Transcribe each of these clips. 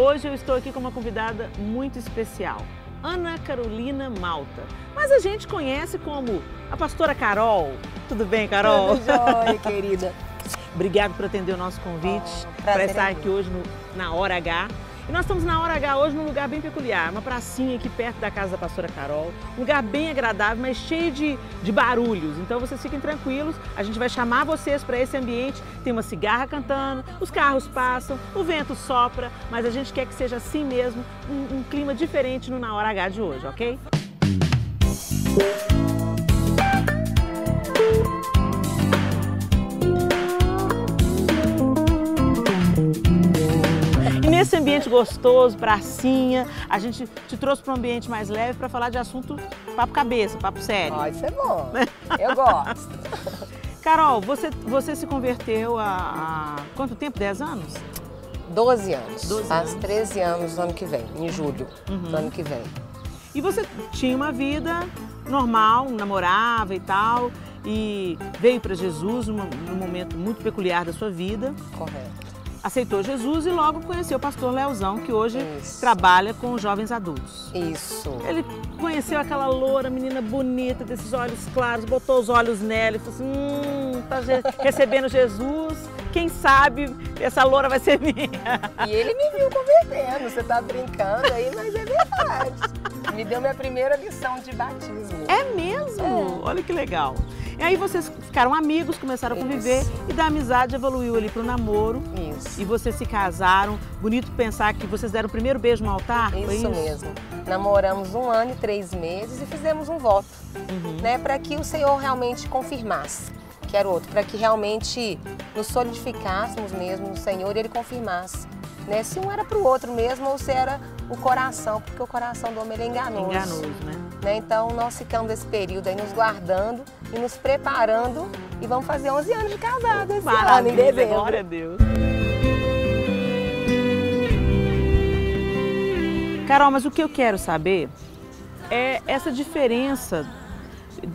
hoje eu estou aqui com uma convidada muito especial, Ana Carolina Malta. Mas a gente conhece como a pastora Carol. Tudo bem, Carol? Tudo jóia, querida. Obrigado por atender o nosso convite, para estar aqui hoje na Hora H. E nós estamos na Hora H hoje num lugar bem peculiar, uma pracinha aqui perto da casa da pastora Carol, um lugar bem agradável, mas cheio de barulhos, então vocês fiquem tranquilos, a gente vai chamar vocês para esse ambiente, tem uma cigarra cantando, os carros passam, o vento sopra, mas a gente quer que seja assim mesmo, um clima diferente no Na Hora H de hoje, ok? Nesse ambiente gostoso, pracinha, a gente te trouxe para um ambiente mais leve para falar de assunto papo cabeça, papo sério. Isso é bom, eu gosto. Carol, você se converteu há quanto tempo? 10 anos? 12 anos. 12 Faz anos. 13 anos no ano que vem, em julho do ano que vem. E você tinha uma vida normal, namorava e tal, e veio para Jesus num momento muito peculiar da sua vida. Correto. Aceitou Jesus e logo conheceu o pastor Leozão, que hoje Isso. trabalha com jovens adultos. Isso. Ele conheceu aquela loura, menina bonita, desses olhos claros, botou os olhos nela e falou assim, tá recebendo Jesus, quem sabe essa loura vai ser minha. E ele me viu convertendo, você tá brincando aí, mas é verdade. Me deu minha primeira lição de batismo. É mesmo? É. Olha que legal. E aí vocês ficaram amigos, começaram a conviver e da amizade evoluiu ali pro namoro. Isso. E vocês se casaram. Bonito pensar que vocês deram o primeiro beijo no altar, foi Isso isso? mesmo. Namoramos 1 ano e 3 meses e fizemos um voto, né, para que o Senhor realmente confirmasse, que era outro, para que realmente nos solidificássemos mesmo no Senhor e Ele confirmasse, né, se um era para o outro mesmo ou se era o coração, porque o coração do homem ele é enganoso. Enganoso, né? Então nós ficamos esse período aí nos guardando e nos preparando e vamos fazer 11 anos de casado esse ano, em Maravilha, dezembro. glória a Deus. Carol, mas o que eu quero saber é essa diferença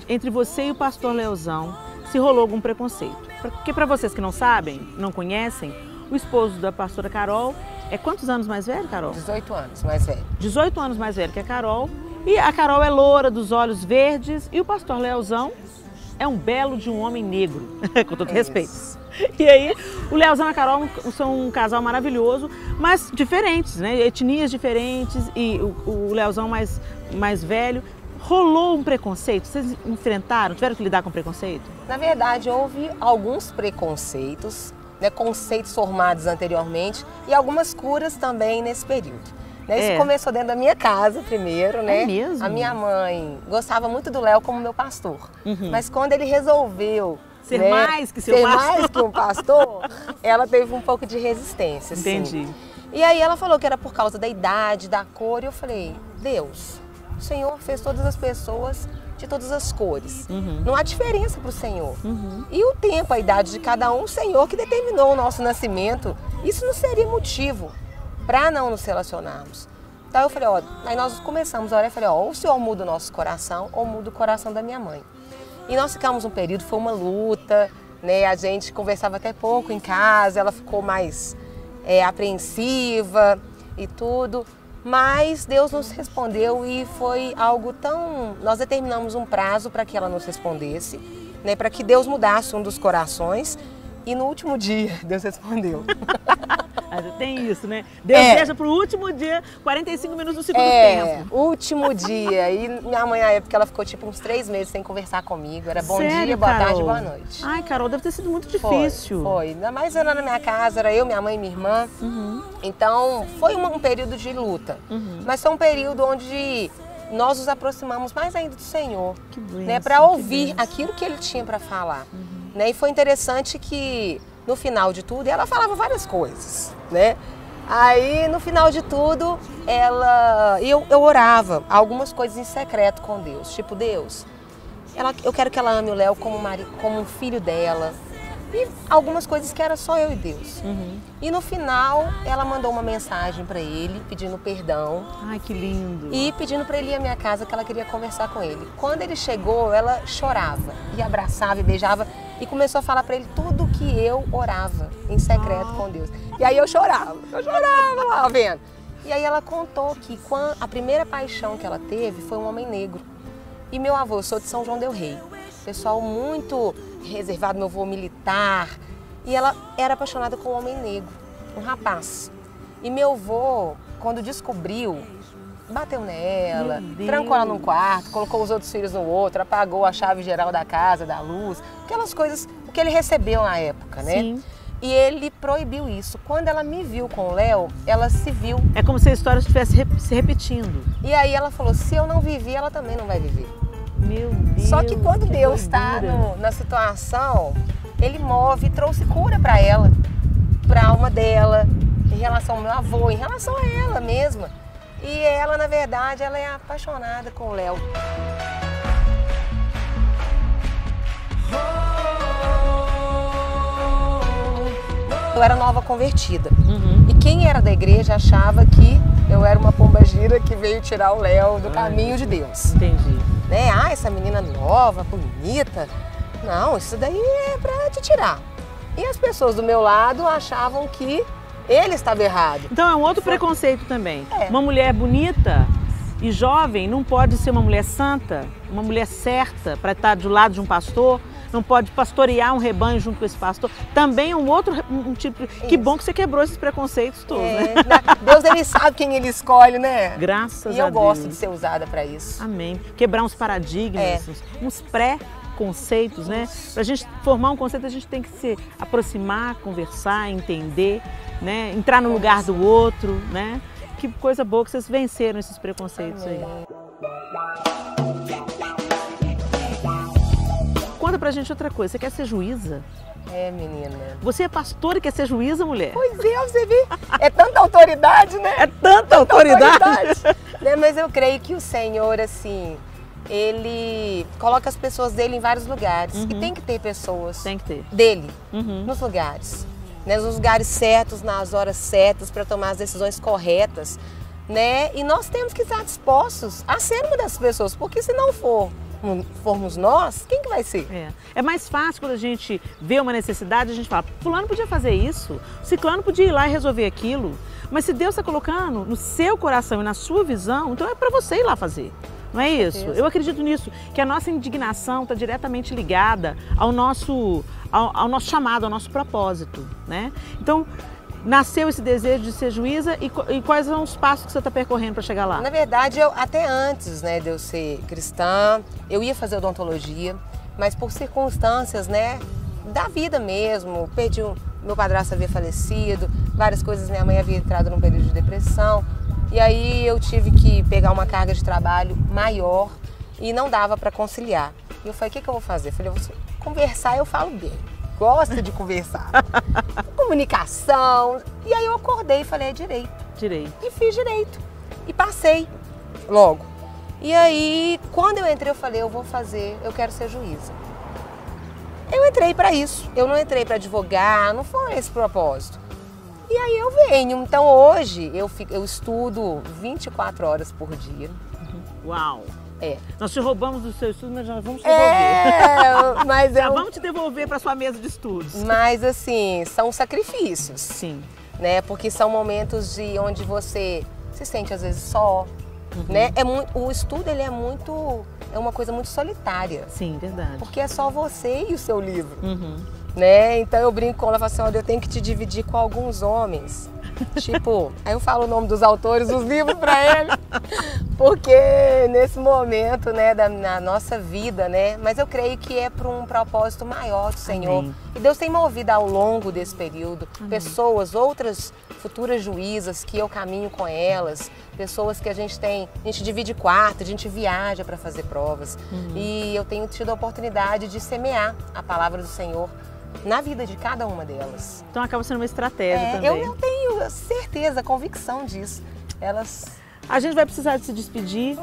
entre você e o pastor Leozão, se rolou algum preconceito. Porque para vocês que não sabem, não conhecem, o esposo da pastora Carol é quantos anos mais velho, Carol? 18 anos mais velho. 18 anos mais velho que a Carol. E a Carol é loura, dos olhos verdes, e o pastor Leozão é um belo de um homem negro, com todo respeito. E aí, o Leozão e a Carol são um casal maravilhoso, mas diferentes, né? Etnias diferentes, e o Leozão mais velho. Rolou um preconceito? Vocês enfrentaram, tiveram que lidar com preconceito? Na verdade, houve alguns preconceitos, né, conceitos formados anteriormente e algumas curas também nesse período. Né? Isso começou dentro da minha casa primeiro, né? É mesmo? A minha mãe gostava muito do Léo como meu pastor, mas quando ele resolveu ser, né, mais que seu ser pastor. mais que um pastor, ela teve um pouco de resistência. Entendi. Assim. E aí ela falou que era por causa da idade, da cor, e eu falei, Deus, o Senhor fez todas as pessoas de todas as cores. Não há diferença para o Senhor. E o tempo, a idade de cada um, o Senhor que determinou o nosso nascimento, isso não seria motivo para não nos relacionarmos. Então eu falei, ó, aí nós começamos a orar e falei, ó, ou o Senhor muda o nosso coração ou muda o coração da minha mãe. E nós ficamos um período, foi uma luta, né? A gente conversava até pouco em casa, ela ficou mais apreensiva e tudo. Mas Deus nos respondeu e foi algo tão... Nós determinamos um prazo para que ela nos respondesse, né, para que Deus mudasse um dos corações. E no último dia, Deus respondeu. Tem isso, né? Deus deixa pro último dia, 45 minutos do segundo tempo. Último dia. E minha mãe, na época, ela ficou tipo uns 3 meses sem conversar comigo. Era bom Sério, dia, boa Carol? tarde, boa noite. Ai, Carol, deve ter sido muito difícil. Foi. Ainda mais era na minha casa, era eu, minha mãe e minha irmã. Então, foi um período de luta. Mas foi um período onde nós nos aproximamos mais ainda do Senhor. Que bênção, né, para ouvir aquilo que Ele tinha para falar. Né, e foi interessante que, no final de tudo, ela falava várias coisas, né? Aí, no final de tudo, eu orava algumas coisas em secreto com Deus. Tipo, Deus, eu quero que ela ame o Léo como um filho dela. E algumas coisas que era só eu e Deus. E no final, ela mandou uma mensagem para ele, pedindo perdão. Ai, que lindo. E pedindo para ele ir à minha casa, que ela queria conversar com ele. Quando ele chegou, ela chorava, e abraçava e beijava. E começou a falar para ele tudo que eu orava em secreto com Deus. E aí eu chorava lá, vendo? E aí ela contou que a primeira paixão que ela teve foi um homem negro. E meu avô, eu sou de São João del Rei, pessoal muito reservado, meu avô militar. E ela era apaixonada com um homem negro, um rapaz. E meu avô, quando descobriu, bateu nela, trancou ela num quarto, colocou os outros filhos no outro, apagou a chave geral da casa, da luz, aquelas coisas, o que ele recebeu na época, né? Sim. E ele proibiu isso. Quando ela me viu com o Léo, ela se viu. É como se a história estivesse se repetindo. E aí ela falou, se eu não vivi, ela também não vai viver. Meu Deus. Só que quando Deus está na situação, Ele move e trouxe cura para ela, para a alma dela, em relação ao meu avô, em relação a ela mesma. E ela, na verdade, ela é apaixonada com o Léo. Eu era nova convertida. E quem era da igreja achava que eu era uma pombagira que veio tirar o Léo do caminho de Deus. Entendi. Né? Ah, essa menina nova, bonita. Não, isso daí é pra te tirar. E as pessoas do meu lado achavam que ele estava errado. Então é um outro preconceito também. É. Uma mulher bonita e jovem não pode ser uma mulher santa, uma mulher certa para estar do lado de um pastor, não pode pastorear um rebanho junto com esse pastor. Também é um outro tipo. Isso. Que bom que você quebrou esses preconceitos todos, né? Deus, ele sabe quem ele escolhe, né? Graças a Deus. E eu gosto de ser usada para isso. Amém. Quebrar uns paradigmas, uns pré-conceitos, né? Para a gente formar um conceito, a gente tem que se aproximar, conversar, entender, né? Entrar no lugar do outro, né? Que coisa boa que vocês venceram esses preconceitos aí. Conta pra gente outra coisa, você quer ser juíza? É, menina. Você é pastora e quer ser juíza, mulher? Pois é, você vê. É tanta autoridade, né? É tanta autoridade. Né? Mas eu creio que o Senhor, assim, Ele coloca as pessoas dele em vários lugares. E tem que ter pessoas dele nos lugares. Né? Nos lugares certos, nas horas certas, para tomar as decisões corretas. Né? E nós temos que estar dispostos a ser uma dessas pessoas, porque se não formos nós, quem que vai ser? É mais fácil quando a gente vê uma necessidade, a gente fala, fulano podia fazer isso, ciclano podia ir lá e resolver aquilo. Mas se Deus está colocando no seu coração e na sua visão, então é para você ir lá fazer. Não é isso? Eu acredito nisso, que a nossa indignação está diretamente ligada ao nosso chamado, ao nosso propósito, né? Então, nasceu esse desejo de ser juíza e quais são os passos que você está percorrendo para chegar lá? Na verdade, até antes, né, de eu ser cristã, eu ia fazer odontologia, mas por circunstâncias, né, da vida mesmo, meu padrasto havia falecido, várias coisas, minha mãe havia entrado num período de depressão, e aí eu tive que pegar uma carga de trabalho maior e não dava para conciliar. E eu falei, o que eu vou fazer? Eu falei, eu vou conversar, eu falo bem. Gosta de conversar. Comunicação. E aí eu acordei e falei, é direito. Direito. E fiz direito. E passei logo. E aí, quando eu entrei, eu falei, eu quero ser juíza. Eu entrei para isso. Eu não entrei para advogar, não foi esse propósito. E aí eu venho. Então hoje eu estudo 24 horas por dia. Uau! É. Nós te roubamos do seu estudo, mas já vamos te devolver. Mas já vamos te devolver para sua mesa de estudos. Mas assim, são sacrifícios. Sim. Né? Porque são momentos onde você se sente às vezes só. Né? O estudo ele é uma coisa muito solitária. Sim, verdade. Porque é só você e o seu livro. Né? Então eu brinco com ela e falo assim, olha, eu tenho que te dividir com alguns homens. Tipo, aí eu falo o nome dos autores dos livros para ele, porque nesse momento, né, na nossa vida, né, mas eu creio que é para um propósito maior do Senhor. Amém. E Deus tem movido ao longo desse período pessoas, outras futuras juízas que eu caminho com elas, pessoas que a gente divide quarto, a gente viaja para fazer provas. E eu tenho tido a oportunidade de semear a palavra do Senhor na vida de cada uma delas. Então acaba sendo uma estratégia também. Eu tenho certeza, convicção disso. A gente vai precisar de se despedir,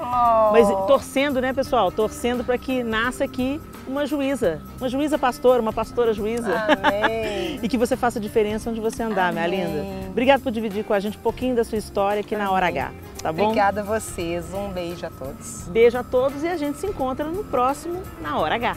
mas torcendo, né, pessoal? Torcendo para que nasça aqui uma juíza pastora, uma pastora juíza. Amém. E que você faça diferença onde você andar, minha linda. Obrigada por dividir com a gente um pouquinho da sua história aqui na Hora H, tá bom? Obrigada a vocês, um beijo a todos. Beijo a todos e a gente se encontra no próximo Na Hora H.